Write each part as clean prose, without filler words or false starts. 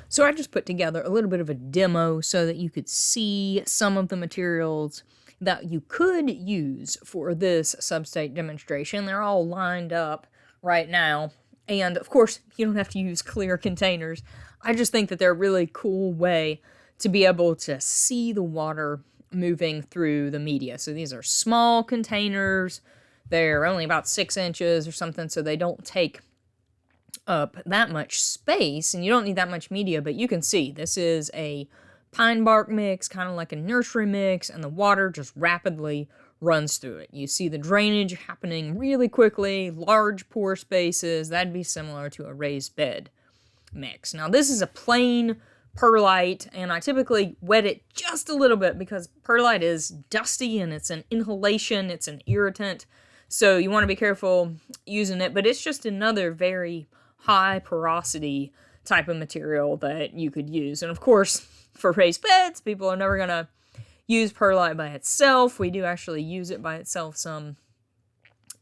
So I just put together a little bit of a demo so that you could see some of the materials that you could use for this substate demonstration. They're all lined up right now. And of course, you don't have to use clear containers. I just think that they're a really cool way to be able to see the water moving through the media. So these are small containers. They're only about 6 inches or something, so they don't take up that much space, and you don't need that much media, but you can see this is a pine bark mix, kind of like a nursery mix, and the water just rapidly runs through it. You see the drainage happening really quickly, large pore spaces. That'd be similar to a raised bed mix. Now this is a plain perlite, and I typically wet it just a little bit because perlite is dusty and it's an inhalation, it's an irritant, so you want to be careful using it, but it's just another very high porosity type of material that you could use. And of course, for raised beds, people are never going to use perlite by itself. We do actually use it by itself some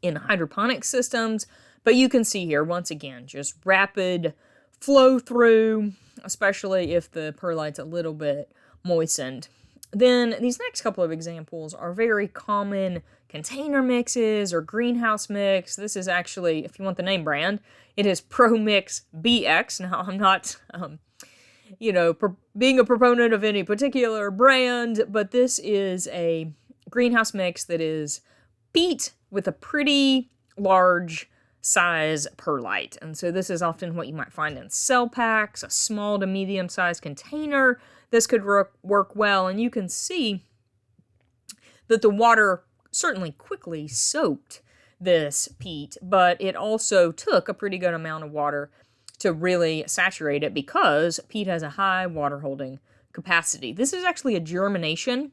in hydroponic systems, but you can see here, once again, just rapid flow through, especially if the perlite's a little bit moistened. Then these next couple of examples are very common container mixes or greenhouse mix. This is actually, if you want the name brand, it is ProMix BX. Now, I'm not, being a proponent of any particular brand, but this is a greenhouse mix that is peat with a pretty large size perlite. And so this is often what you might find in cell packs, a small to medium sized container. This could work well, and you can see that the water certainly quickly soaked this peat, but it also took a pretty good amount of water to really saturate it because peat has a high water holding capacity. This is actually a germination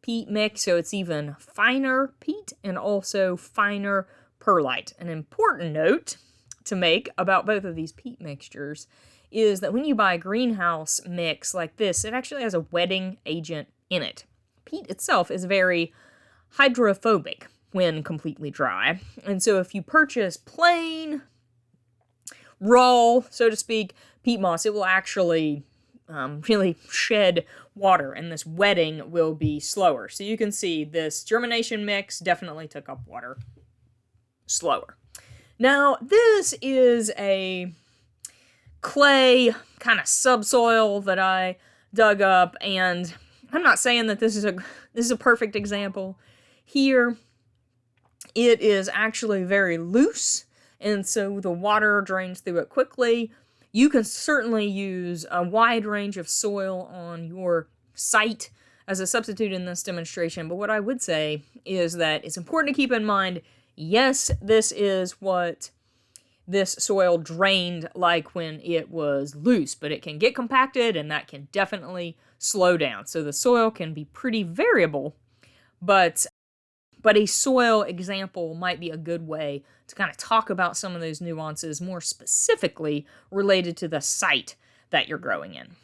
peat mix, so it's even finer peat and also finer perlite. An important note to make about both of these peat mixtures is that when you buy a greenhouse mix like this, it actually has a wetting agent in it. Peat itself is very hydrophobic when completely dry, and so if you purchase plain, raw, so to speak, peat moss, it will actually really shed water, and this wetting will be slower. So you can see this germination mix definitely took up water slower. Now, this is a clay kind of subsoil that I dug up, and I'm not saying that this is a perfect example. Here, it is actually very loose, and so the water drains through it quickly. You can certainly use a wide range of soil on your site as a substitute in this demonstration, but what I would say is that it's important to keep in mind, yes, this is what this soil drained like when it was loose, but it can get compacted, and that can definitely slow down. So the soil can be pretty variable, but a soil example might be a good way to kind of talk about some of those nuances more specifically related to the site that you're growing in.